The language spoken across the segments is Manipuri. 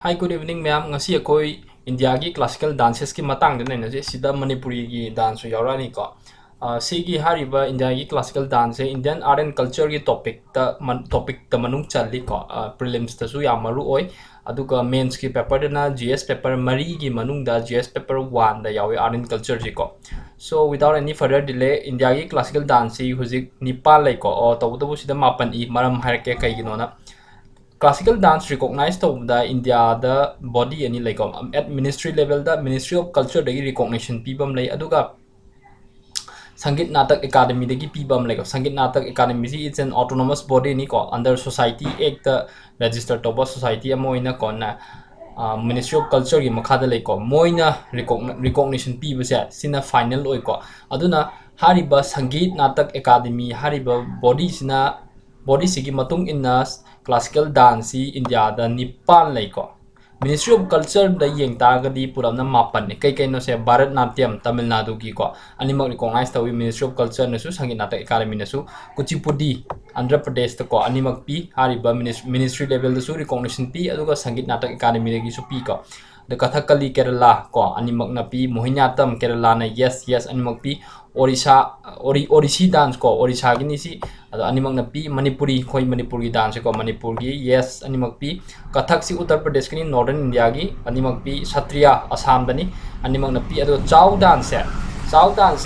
Hi, good evening, ma'am. Ngasi akoi India ki classical dances ki matang de naina je sida Manipuri ki dance yara ni ko. Sigi hariba India ki classical dance Indian art and culture ki topic ta manung challi ko prelims ta su ya maru oi aduga mains ki paper na GS paper mari ki manung da GS paper 1 da yawi art and culture ji ko. So without any further delay India ki classical dance huzik Nepal lai ko o tabu sida mapan I maram har ke kai gino na classical dance recognized the India the body any like at ministry level the Ministry of Culture the recognition pibam like aduga Sangit Natak Academy the pibam like Sangit Natak Academy it's an autonomous body ni ko under Society Act the registered toba society amoina konna Ministry of Culture gi makhada like ko moina recognition pibase sina final oi ko aduna hariba Sangit Natak Academy hariba body sina body sigi matung inna classical dance India da Nepal lai ko Ministry of Culture da yeng targadi puramna mapan ne kai no se Bharatnatyam Tamil Nadu gi ko animal recognize tawi Ministry of Culture na su Sangit Natak Academy na su Kuchipudi Andhra Pradesh ta ko animal pi hariba ministry level da su recognition pi aduga Sangit Natak Academy gi su pi ko the Kathakali Kerala ko animal na pi Mohiniyattam Kerala na yes animal pi Orisi dance ko Orissa gi ni si animak na pi Manipuri khoi Manipur gi dance ko Manipur gi yes animak pi Kathak si Uttar Pradesh ki Northern India gi animak pi Satriya Assam dani animak na pi ado Chow dance Chow dance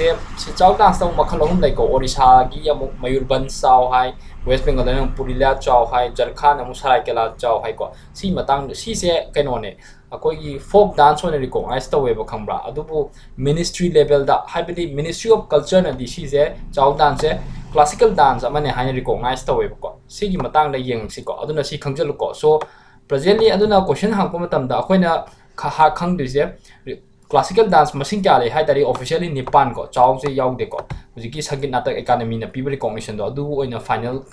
Chow dance ta makhalong lai ko Orissa gi amuk Mayurbhanj Chow hai West Bengal na Purulia Chow hai Jharkhand amuk Saraikela Chow hai ko si matang si se kaino ne akoi folk dance one recognize tawe ba khambra adubu ministry level da haibidi Ministry of Culture na di si se Chow dance classical dance amane haine recognize tawe ko sigi matang da yeng si ko aduna si khangjal ko so presently aduna question hangpa matam da akoina kha khang du se classical dance masing kya le hai tari officially Nipan ko Chow se yaw de ko hujiki Sangit Natak Academy na people recognition do adu oina final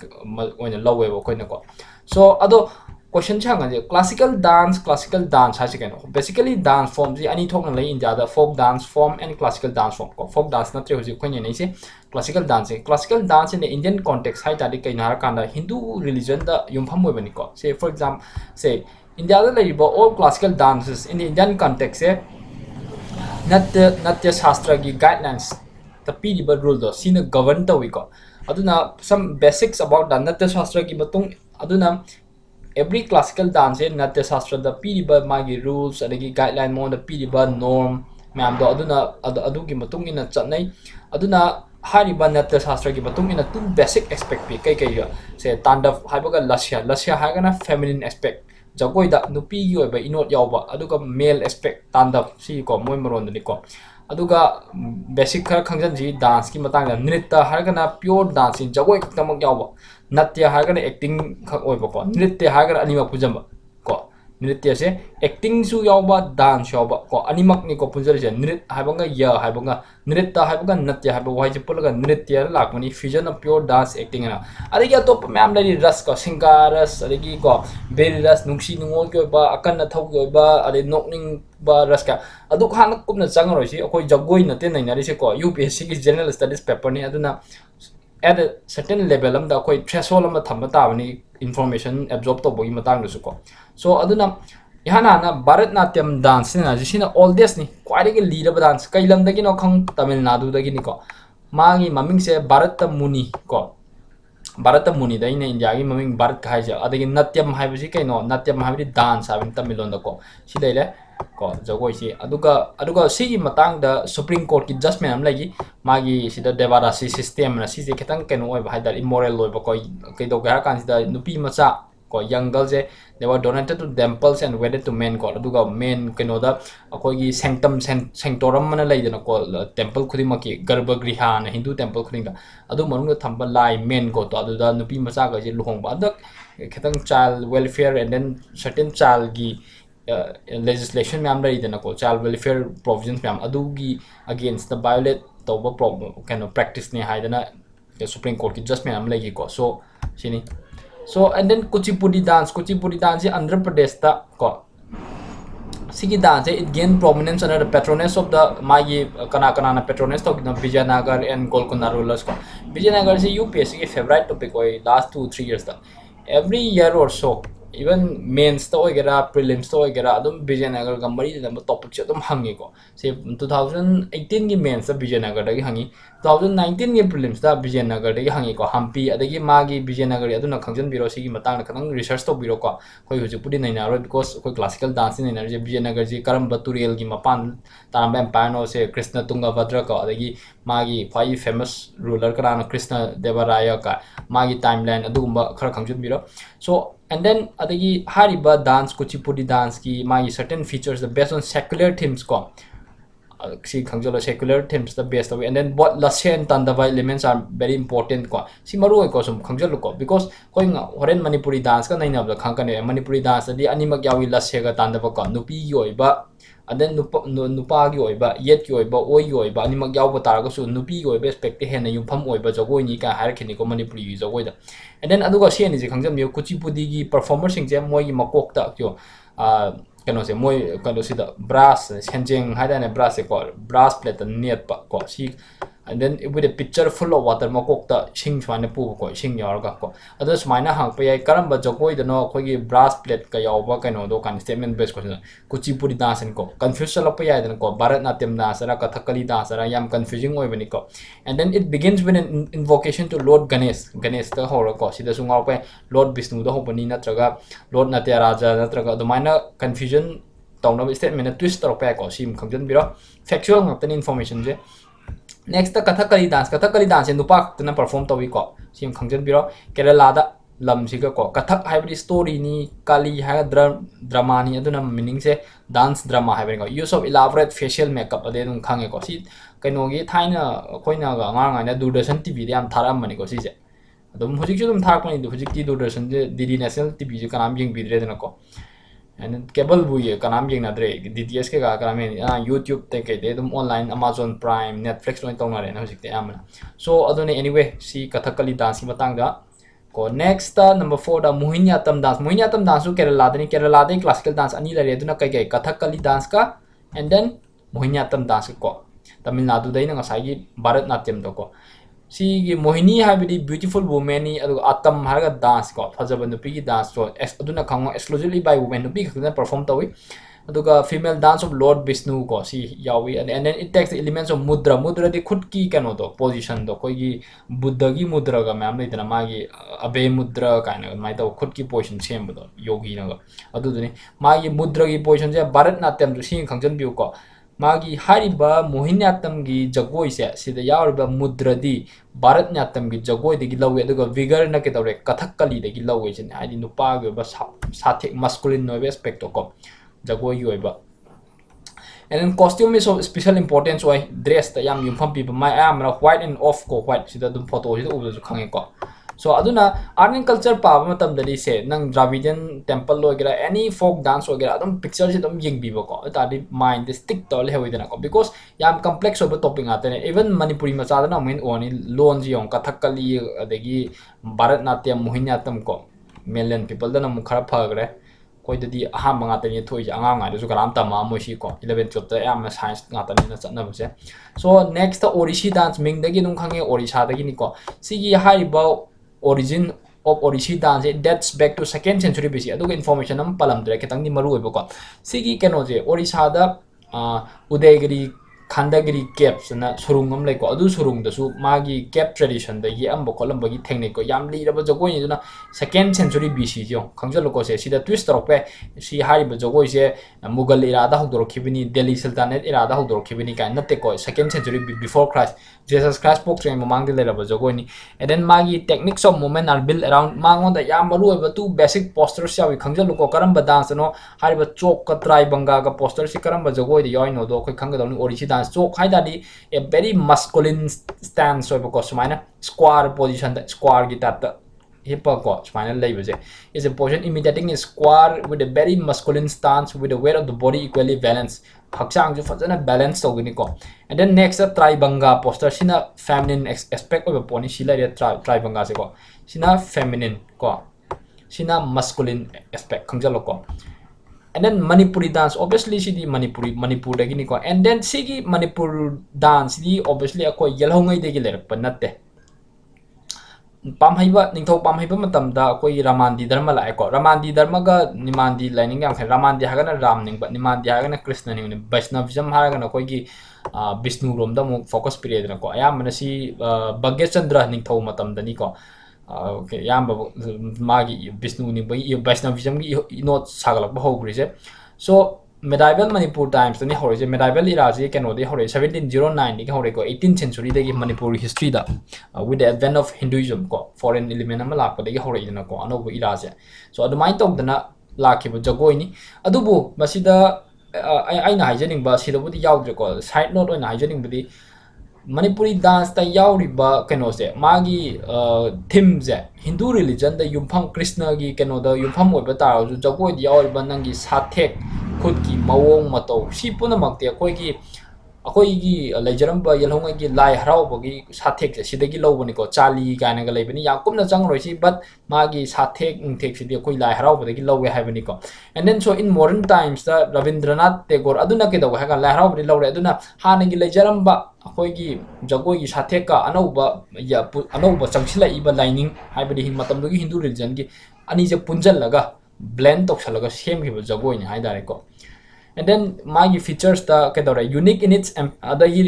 oina lowe ba koina ko so ado question chang anje classical dance has again basically dance forms ani thok na lai India the folk dance form and classical dance form ko folk dance na tre hoji koine nei se classical dance in the Indian context hai tari kai nar kanda Hindu religion da yumpham oi bani ko say for example say India da lai all classical dances in the Indian context se natya shastra gi guidelines the pidibal rule do sina govern ta wi ko aduna some basics about the natya shastra gi batung aduna every classical dance natya shastra the piriba magi rules adagi guideline mo the piriba norm ma'am do aduna adugi matung ina chatnai aduna hariba natya shastra gi matung ina two basic aspect pe kai se tandav haibaga lasya hagana feminine aspect jagoi da nupi gi oiba inot yawba aduga male aspect tandav si ko moi maron ni ko aduga basic khar khangjan ji dance ki matang da nritta hargana pure dance jagoi tamak yawba natya hargana acting khak oiba ko nritya hargana anima pujamba ko nritya se acting su yawba dance yawba ko animak ni ko punjari je nrit haibanga ya haibanga nritta haibanga natya haiba wai je pulaga nritya lakmani fusion of pure dance acting na adigi top ma'am lari ras ko singaras adigi ko beri ras nungsi nungol ko ba akan na thau ko ba ade nokning ba ras ka adu khana kupna changaroi si akoi jagoi na te nai na ri se ko UPSC ki general studies paper ni aduna at a certain level am da koi threshold am thamba ta bani information absorb to bogi matang su ko so aduna ihana na Bharatnatyam dance na jisina oldest ni kwai ge leader dance kailam da gi no khang Tamil Nadu da gi ni ko magi maming se Bharata Muni ko Bharata Muni da ina India gi maming Bharat khai ja adagi Natyam hai bi kai no Natyam hai bi dance ha Tamil on da ko si dai le ko jagoi si aduga si matang da Supreme Court ki judgment am lagi magi sida Devarasi system na si je ketang ken oi ba da immoral loi ba ko kai do ga kan sida nupi macha ko young girls they were donated to temples and wedded to men ko aduga men keno da akoi gi sanctorum mana lai dana ko temple khudi ma ki garbhagriha na Hindu temple khuding da adu marung da thamba lai men ko to adu da nupi macha ga je luhong ba da ketang child welfare and then certain child gi legislation ma'am lai dana ko child welfare provisions ma'am adu gi against the violate to ba problem kind of practice ni haidana the Supreme Court ki judgment am lai ko so sini so and then Kuchipudi dance Andhra Pradesh ta ko sigi dance it gained prominence under the patronage of the magi kana na patronage to Vijayanagar and Golconda rulers ko Vijayanagar is UPSC ki favorite topic koi last 2-3 years ta every year or so even mains to oigera prelims to oigera adum Vijayanagar ga mari na topic che adum hangi ko se 2018 gi mains da Vijayanagar da gi hangi 2019 gi prelims da Vijayanagar da gi hangi ko Hampi adagi magi Vijayanagar aduna khangjan biro sigi matang na kanang research to biro ko koi huju pudi naina ro because koi classical dance ni naina je Vijayanagar ji karam baturiel gi mapan taramba empire no se Krishna Tungabhadra ko adagi magi phai famous ruler kana Krishna Devaraya ka magi timeline adugumba khara khangjan biro so and then adagi hariba dance kuchipudi dance ki my certain features the based on secular themes ko si khangjala secular themes the based away and then what lasen tandava elements are very important ko si maru ko sum khangjal ko because going horen manipuri dance ka naina ba khangkane manipuri dance di animak yawi lasega tandava ko nupi gi oiba and then nupa gi oiba yet gi oiba oi gi oiba animak yaw ba tar ga su nupi gi oiba expect he na yumpham oiba jogoi ni ka har khini ko manipuri gi jogoi da and then aduga siani je khangjam yo kuchipudi gi performer sing je moi gi makok ta kyo kano se moi kano si da brass senjeng haida ne brass ko brass plate net pa ko si and then with a picture full of water makok ta sing chwane pu ko sing yor ga ko adu smaina hang pa yai karam ba jogoi da no khoi gi brass plate ka yaw ba kano do kan statement based ko kuchipudi dance ko confuse la pa yai da ko Bharatnatyam dance ra Kathakali dance ra yam confusing oi bani ko and then it begins with an invocation to Lord Ganesh ta hora ko sida sungaw pa Lord Vishnu da hopani natraga Lord Natyaraja natraga do maina confusion tawna statement twist tor pa ko sim khangjan biro factual ngatan information je next Kathakali dance nupa tana perform to ko sim khangjan biro Kerala da lam siga ko Kathak hybrid story ni Kali ha drama ni aduna meaning se dance drama hybrid ko use of elaborate facial makeup ade dum khange ko si kainogi thaina koina ga ngang na Doordarshan TV de am tharam mani ko si je adum hujik ju dum thak pani hujik ti Doordarshan je DD National TV je kanam jing bidre dena ko and cable buye kanam jing na dre DTS ke ga kanam YouTube te ke de dum online Amazon Prime Netflix loin tong na re na hujik te amna so adune anyway si Kathakali dance ki matang da ko next number 4 da Mohiniyattam dance su Kerala da classical dance ani la re duna kai kai Kathakali dance ka and then Mohiniyattam dance ko Tamil Nadu dai na ngasai gi Bharatnatyam do ko si gi Mohini habidi beautiful woman ni adu atam harga dance ko phajaba nupi gi dance to aduna khango exclusively by women nupi khakna perform tawi aduga female dance of Lord Vishnu ko si yawi and then it takes the elements of mudra di khud ki kano do position do koi gi buddha gi mudra ga mam leitana magi abe mudra kaina mai to khud ki position sem do yogi na ga adu duni magi mudra gi position je Bharatnatyam du sing khangjan biu ko magi hariba Mohiniyattam gi jagoi se sida yawriba mudra di Bharatnatyam gi jagoi de gi lawe aduga vigor na ke tawre Kathakali de gi lawe chen ai nupa gi ba sathe masculine no aspect ko jagoi gi oiba and then costume is of special importance why dress ta yam yumpham people my am white and off ko white sida dum photo sida ubu khange ko so aduna art and culture pa matam dali se nang Dravidian temple logera any folk dance logera adum picture se dum yeng bibo ko tadi mind stick to le hoidena ko because yam complex over topic atene even Manipuri macha na main oni lon ji ong Kathakali adegi Bharatnatyam Mohiniyattam ko million people da nam khara phagre koi dadi aham nga tani thoi anga nga su kalam ta ma mo shi ko 11 12 ta am science nga tani na chatna bu se so next Orishi dance ming dagi nung khange Orisha dagi ni ko sigi hariba origin of Orishi dance it dates back to 2nd century BC aduga information am palam dre ketang ni maru oibo ko sigi keno je Orisha da Udayagiri Khandagiri caves na surungam lai ko adu surung da su magi cave tradition da yi am bokolam bagi technique ko yam li raba jogoi ni duna 2nd century BC jo khangjal ko se sida twist ro pe si hari ba jogoi se Mughal era da hodor khibini Delhi Sultanate era da hodor khibini ka natte ko 2nd century before Christ Jesus Christ pok train mamang de raba jogoi ni and then magi techniques of movement are built around mangon da yam maru ba tu basic postures ya wi khangjal ko karam ba dance no hari ba chok ka trai banga ka poster si karam ba jogoi de yoi no do khoi khangga dong Orishi dance so haidadi a very masculine stance so because mana square position that square guitar the hip hop spinal label is a position imitating a square with a very masculine stance with the weight of the body equally balanced haksang ju fazana balance so gini ko and then next tribanga posture sina feminine aspect of a pony sila tribanga se ko sina feminine ko sina masculine aspect khangjalo ko and then Manipuri dance obviously si di Manipur dagi ni ko and then sigi Manipur dance di obviously ako yelhongai dagi ler panatte पामहैबा निंथौ पामहैबा मतमदा कोई रामांदी धर्म लाएको रामांदी धर्म का निमांदी लाइनिंग याम खे रामांदी हागना राम निंगबा निमांदी हागना कृष्ण निंगने वैष्णविज्म हागना कोई की विष्णु रोम दा मु फोकस पिरेदना को याम मनसी भाग्य चंद्र निंथौ मतमदनी को याम मागी विष्णु निंबई वैष्णविज्म की इनोट सागलक बहुग्रिजे सो medieval manipur times tani hore medieval era je keno de hore 1709 ni hore ko 18th century de manipur history da with the advent of hinduism ko foreign element ama lak de hore ina ko ano era je so adumai tok dana lakhiba jagoi ni adubu masida ai na haijening ba sida budi yaudre ko side note oina haijening budi manipuri dance ta yauriba keno se magi theme je hindu religion da yumpham krishna gi keno da yumpham oiba ta ju jagoi di yauriba nangi sathek खुद की मवों मतौ सी पुनमक्ते अखोई लेजरम यलहोंग की लाई हराउबगी साथेक से सिदगी लौबनिको चाली कायनगा लेबनी या कुमना चंगरोइसी बट मागी साथेक इंथेक सिदि अखोई लाई हराउबदगी लौवे हाइबनिको and then so in modern times the Rabindranath Tagore अदुना के दव हागा लाई हराउबदि लौरे अदुना हानगी लेजरम अखोई जगोई की साथेक का अनौबा चंगसिला इबा लाइनिंग हाइबदि हिन मतमदगी हिंदू रिलीजन की अनि जे पुंजलगा blend तोक्सलगा सेम हिबो जगोई नि हाइदारेको and then my features the kedore unique in its other year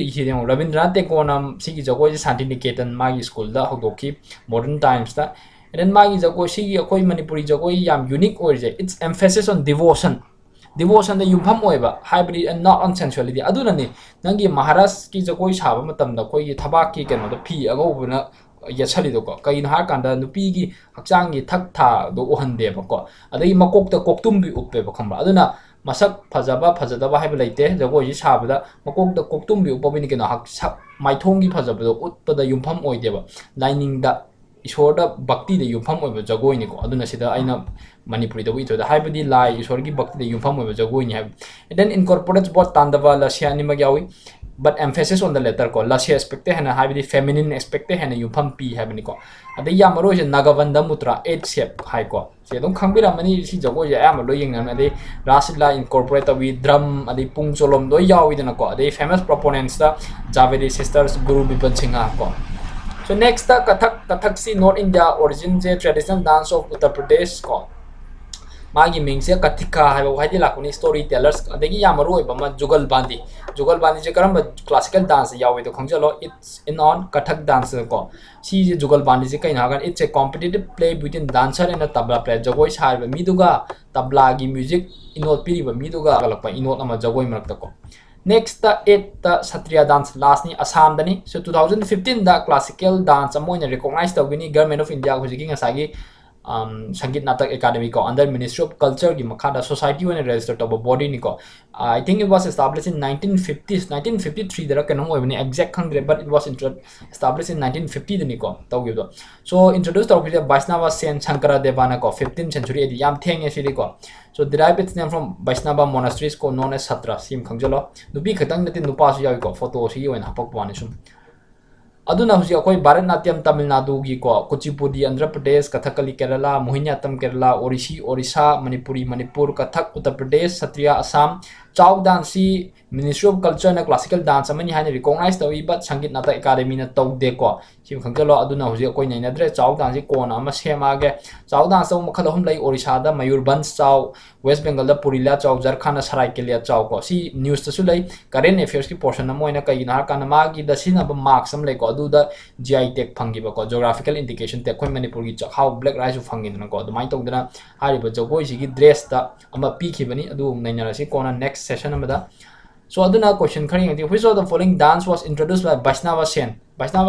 Rabindranath Tagore nam sigi jagoi Shantiniketan my school da hodoki modern times da and then my jagoi sigi akoi manipuri jagoi yam unique orje its emphasis on devotion da yumpham oiba hybrid and not on sensuality aduna ni nangi maharaj ki jagoi saba matam da koi thabak ki keno da phi agobuna yachali do ko kai har kanda nupi gi hakchang gi thak tha do ohande ba ko adai makok ta koktum bi uppe ba khamba aduna masak phajaba phajadaba haiba leite jagoi ji sabada makok da koktum bi upabini keno hak maithong gi phajaba do utpada yumpham oideba lining da ishor da bhakti da yumpham oiba jagoi ni ko aduna sida aina manipuri da wi to da haibadi lai ishor gi bhakti da yumpham oiba jagoi ni have and then incorporates both tandava lasya ni magyawi but emphasis on the letter ko lasya aspect hai na haibadi feminine aspect hai na yumpham pi haibani ko adai yamaro je nagavanda mutra 8 shape hai ko se dong khangbira mani si jagoi ya am lo yeng na adai rasila incorporate with drum adai pung cholom do yawi dana ko adai famous proponents da Javeri sisters Guru Bipan Singha ko so next the kathak si North India origin je traditional dance of Uttar Pradesh ko मागी मिंगसे कथिका है वो हाइदी लाकुनी स्टोरी टेलर्स अदेगी यामरो बमा जुगल बांदी जे करम क्लासिकल डांस यावे तो खंगजलो it's in on Kathak dance को सी जे जुगल बांदी जे कइन हागन it's a competitive play between dancer and tabla play जगोई सारबे मिदुगा तबला गी म्यूजिक इनोट पिरिबे मिदुगा गलकपा इनोट अमा जगोई मरकत को next the 8 the Sattriya dance last नि असम दनी सो 2015 द क्लासिकल डांस अमोइन रिकॉग्नाइज तौगिनी गवर्नमेंट ऑफ इंडिया हुजिकी ngसागी Sangeet Natak Academy ko under Ministry of Culture ki makhada society when registered to body ni ko I think it was established in 1950s 1953 there can no exact khangre but it was established in 1950 ni ko tawgi do so introduced to Vaishnava Sen Shankara Devana ko 15th century edi yam theng e siri ko so derived its name from Vaishnava monasteries ko known as Satra sim khangjalo nubi khatang nati nupa su yawi ko photo si yoin hapak bani sum aduna husi akoi Bharatnatyam Tamil Nadu gi ko Kuchipudi Andhra Pradesh Kathakali Kerala Mohiniyattam Kerala Orissa Manipuri Manipur Kathak Uttar Pradesh Satriya Assam Chau dance Ministry of Culture na classical dance amani haina recognize tawi but Sangeet Natak Academy na tau de ko sim khangjalo aduna husi akoi nei nadre Chau dance ko na ma sema ge Chau dance mo khalahum lai Orissa da Mayurbhanj Chau West Bengal da Purila Chau Jharkhand na Saraikelia Chau ko si news ta su lai current affairs ki portion na moina kai na kana ma gi da sina ba marks am lai ko adu da GI tag phangi ba ko geographical indication te khoi Manipur gi how black rice phangi na ko adumai tong dana hari ba jogoi si gi dress ta ama pi khibani adu naina ra si kona next session amada so aduna question khari ngi which of the following dance was introduced by Vaishnava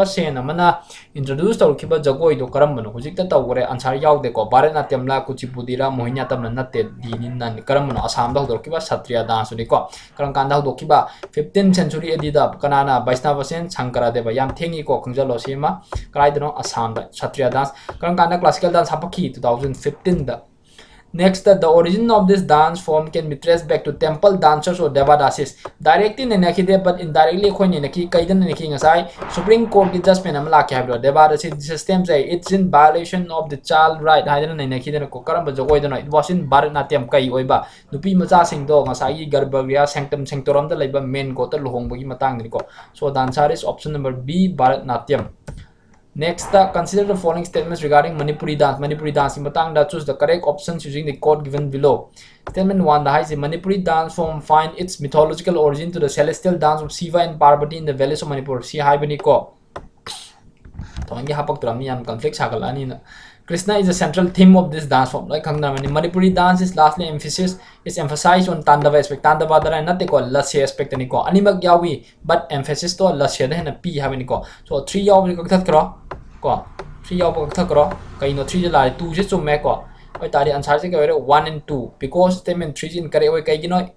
Sen amana introduced to khiba jagoi do karam bano hujik ta tawre answer yaw de ko Bharatnatyam la Kuchipudi ra Mohiniyattam na natte dinin nan karam bano Assam da do khiba Satriya dance ni ko karam kanda do khiba 15th century edida kanana Vaishnava Sen Shankara Deva yam thengi ko khungjalo sima krai dano Assam da Satriya dance karam kanda classical dance hapaki 2015 da Next, the origin of this dance form can be traced back to temple dancers or devadasis. Directly nenakide, but indirectly khoi nenaki kaidan nenaki ngasai Supreme Court ki judgment amla kya hablo devadasis system say it's in violation of the child right. Haidan nenaki den ko karam jogoi den it was in Bharatnatyam kai oiba nupi macha sing do ngasai garbhagya sanctum sanctorum da laiba main ko ta lohong bagi matang ni ko. So the answer is option number B Bharatnatyam. Next, consider the following statements regarding Manipuri dance. Manipuri dance in Matangda, choose the correct options using the code given below. Statement 1, the Manipuri dance form find its mythological origin to the celestial dance of Shiva and Parvati in the valleys of Manipur. Si haibani ko. Tomangi hapak turami am conflict sakalani na. Krishna is the central theme of this dance form. Like Manipuri dance is lastly is emphasized on Tandava aspect. Tandava dara nate ko lasya aspect ni ko. Animak yawi but emphasis to lasya de na p habani ko. So 3 yawi ko that kro ko. 3 yawi ko that kro. Kaino 3 la 2 je chumme ko. Oi tari answer se ko 1 and 2 because statement 3 in kare oi kai gino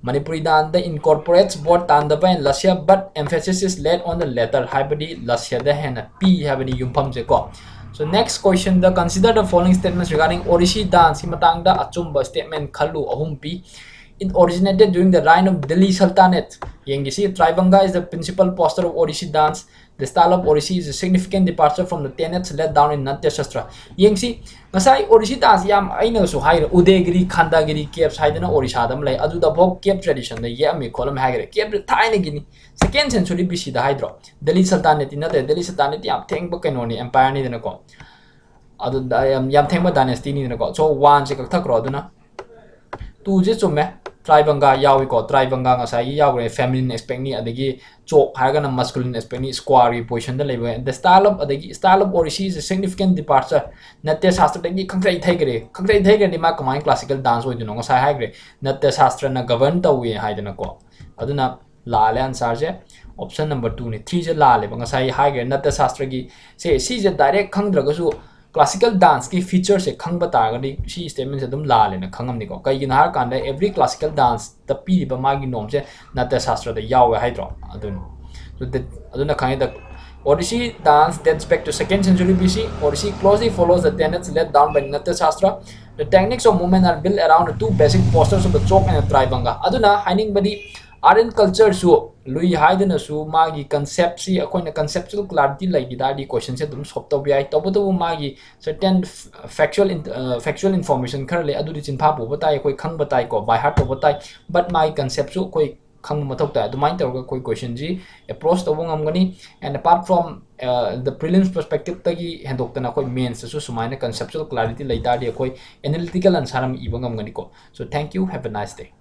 Manipuri dance incorporates both Tandava and Lasya, but emphasis is laid on the latter. Habadi Lasya the hen P habadi yumpam jeko. So next question, consider the following statements regarding Orishi dance. Himatangda achumba statement khalu ahum P. It originated during the reign of Delhi Sultanate. Yengisi Tribanga is the principal poster of Orishi dance. The style of Orishi is a significant departure from the tenets laid down in Natya Shastra. Yengsi Masai Orishi dance yam aina so high Udegiri Khandagiri Caves Haidana Orisha dam lay adu the Bob Cape tradition the Yami column hagre Cape tiny guinea. Second century BC the Hydro. Delhi Sultanate in the Delhi Sultanate yam tank bokanoni empire ni the ko. Adu yam tank dynasty ni the ko. So one check roduna. Two jisume. Tribanga yawi ko tribanga ngasai yawi feminine aspect ni adagi chok haragana masculine aspect ni square position da lewe the style of Orishi is a significant departure Natya Shastra dagi khangrai thai gre ma kamai classical dance oi duno ngasai hai gre Natya Shastra na govern ta wi hai dana ko aduna la le answer je option number 2 ni 3 je la le ngasai hai gre Natya Shastra gi se si je direct khangdra ga su classical dance की feature से खंग बता गनी सी statement से तुम ला लेना खंगम निको कई कि नहार कांडे every classical dance the पी बमागी नोम से नाट्य शास्त्र द याव है ड्रॉ अदुन so that अदुन खाने तक Orishi dance dates back to 2nd century BC. Orishi closely follows the tenets laid down by Natya Shastra. The techniques of movement are built around the two basic postures of the chok and the tribanga. Aduna hiding body art culture su lui haidana su magi concept si akoina conceptual clarity like the question se dum sop to bi ai to magi certain factual information currently adu chin pha bu batai koi khang batai ko by heart to batai but my concept su koi khang mathok ta du mind to koi question ji approach to ngam gani and apart from the prelims perspective tagi hendok tana koi mains su sumaina conceptual clarity like da koi analytical answer am ibangam gani ko so thank you have a nice day.